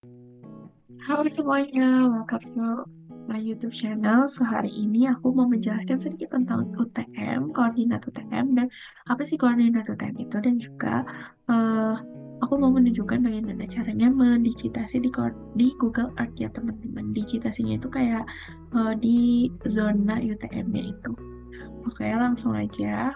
Halo semuanya, welcome to my YouTube channel. So hari ini aku mau menjelaskan sedikit tentang UTM, koordinat UTM, dan apa sih koordinat UTM itu, dan juga eh, aku mau menunjukkan bagaimana caranya mendigitasi di Google Earth ya teman-teman. Digitasinya itu kayak di zona UTM-nya itu. Oke, langsung aja.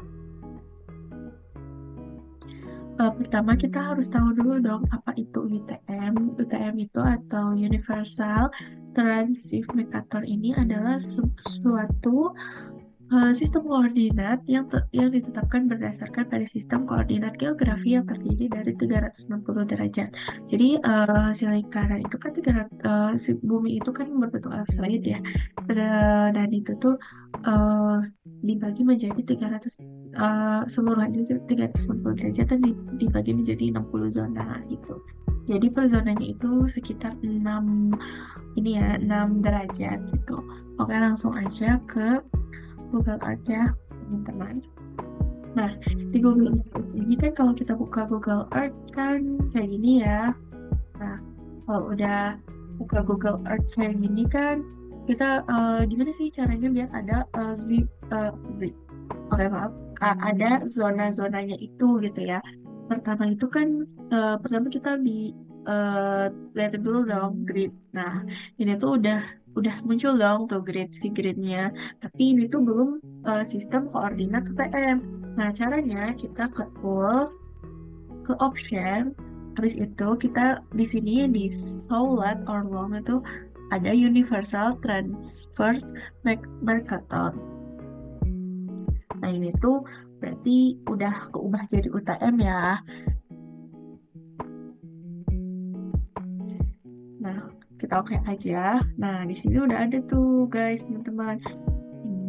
Pertama kita harus tahu dulu dong apa itu UTM. UTM itu atau Universal Transmitator ini adalah suatu sistem koordinat yang ditetapkan berdasarkan pada sistem koordinat geografi yang terdiri dari 360 derajat. Jadi si lingkaran itu kan si bumi itu kan berbentuk elipsoid ya. Dan itu tuh eh, dibagi menjadi 300 seluruhan itu 360 derajat dan dibagi menjadi 60 zona gitu. Jadi per zonanya itu sekitar 6 ini ya 6 derajat gitu. Oke, langsung aja ke Google Earth ya, teman-teman. Nah, di Google Earth ini kan kalau kita buka Google Earth kan kayak gini ya. Nah, kalau udah buka Google Earth kayak gini kan, kita gimana sih caranya biar ada uh, zi- oke maaf, ada zona-zonanya itu gitu ya. Pertama itu kan, pertama kita lihat dulu dong grid. Nah, ini tuh udah muncul dong tuh gridnya. Tapi ini tuh belum sistem koordinat UTM. Nah, caranya kita ke tools, ke option, habis itu kita di sini di show let or long itu ada universal transverse Mercator. Nah, ini tuh berarti udah keubah jadi UTM ya. Nah, kita oke aja. Nah, di sini udah ada tuh guys, teman-teman.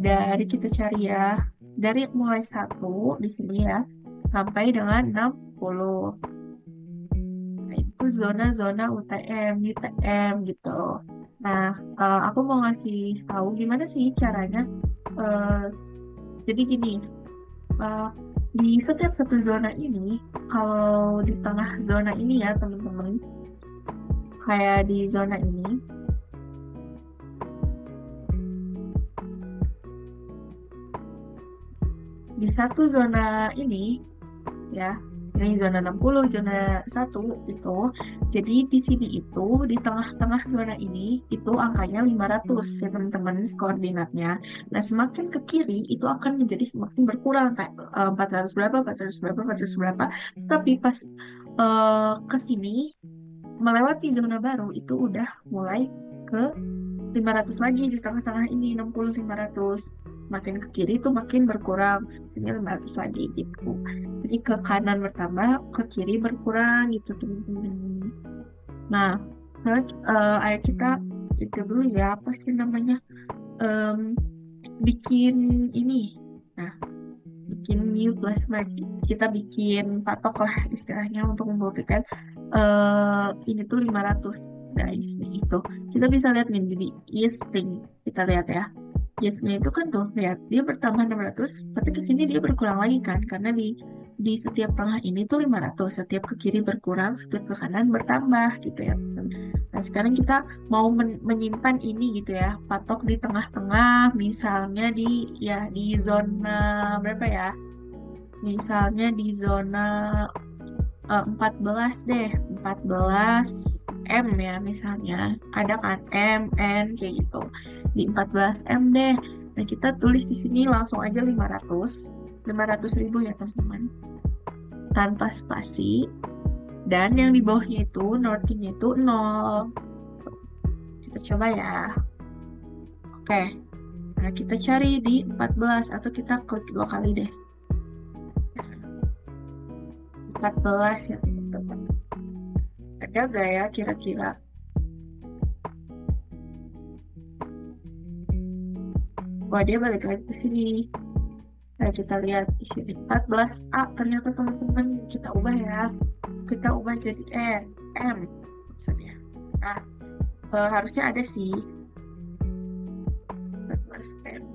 Dari kita cari ya. Dari mulai satu di sini ya sampai dengan 60. Nah, itu zona-zona UTM gitu. Nah, aku mau ngasih tahu gimana sih caranya. eh, jadi gini, eh, di setiap satu zona ini, kalau di tengah zona ini ya teman-teman, kayak di zona ini, di satu zona ini ya, ini zona 60, zona satu itu. Jadi di sini itu, di tengah-tengah zona ini, itu angkanya 500 ya teman-teman koordinatnya. Nah, semakin ke kiri, itu akan menjadi semakin berkurang, kayak 400 berapa, 400 berapa, 400 berapa. Tapi pas ke sini, melewati zona baru, itu udah mulai ke 500 lagi di tengah-tengah ini 60 500 makin ke kiri itu makin berkurang sini 500 lagi gitu, jadi ke kanan bertambah ke kiri berkurang gitu teman-teman. Nah, terus ayo kita itu dulu ya, apa sih namanya, Em, bikin ini, nah bikin new plasma, kita bikin patok lah istilahnya untuk membuktikan ini tuh 500 guys. Nih itu kita bisa lihat nih di listing, kita lihat ya. Yes-nya itu kan tuh lihat dia bertambah 600 tapi ke sini dia berkurang lagi kan karena di setiap tengah ini tuh 500, setiap ke kiri berkurang, setiap ke kanan bertambah gitu ya. Nah, sekarang kita mau menyimpan ini gitu ya, patok di tengah-tengah, misalnya di zona berapa ya? Misalnya di zona 14 deh, 14 M ya misalnya. Ada kan M, N kayak gitu. Di 14 M deh. Nah, kita tulis di sini langsung aja 500 ribu ya teman-teman. Tanpa spasi. Dan yang di bawahnya itu, nortingnya itu 0. Kita coba ya. Oke. Nah, kita cari di 14 atau kita klik dua kali deh. 14 ya teman-teman. Ada gak ya kira-kira? Wah, dia balik lagi ke sini. Nah, kita lihat di sini 14A ternyata teman-teman, kita ubah ya. Kita ubah jadi M maksudnya. Nah, harusnya ada sih 14M.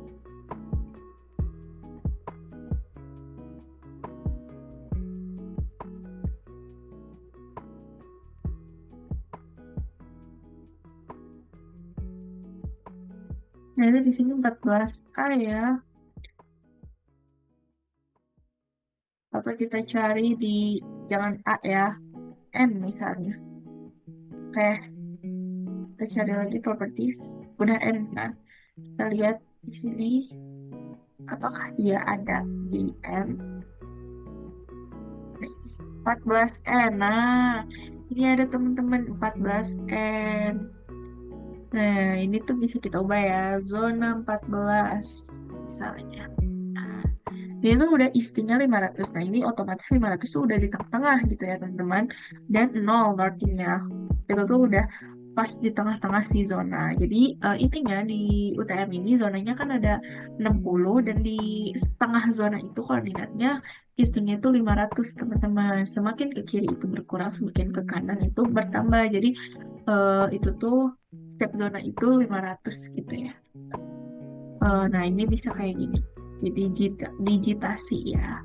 Nah, ini di sini 14A ya. Atau kita cari di, jangan A ya, N misalnya. Oke, kita cari lagi properties. Udah N. Nah, kita lihat di sini apakah dia ada di N. Nih, 14N. Nah, ini ada teman-teman 14N. Nah, ini tuh bisa kita ubah ya, zona 14 misalnya. Nah, ini tuh udah istinya 500. Nah, ini otomatis 500 tuh udah di tengah-tengah gitu ya, teman-teman. Dan 0 artinya. Itu tuh udah pas di tengah-tengah si zona. Jadi, intinya di UTM ini zonanya kan ada 60 dan di setengah zona itu koordinatnya istinya itu 500, teman-teman. Semakin ke kiri itu berkurang, semakin ke kanan itu bertambah. Jadi, itu tuh setiap zona itu 500 gitu ya. Nah, ini bisa kayak gini. Jadi digitasi ya.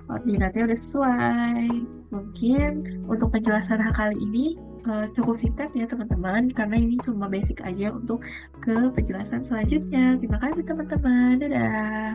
Koordinatnya udah sesuai. Mungkin untuk penjelasan hal kali ini cukup singkat ya teman-teman. Karena ini cuma basic aja untuk ke penjelasan selanjutnya. Terima kasih teman-teman. Dadah.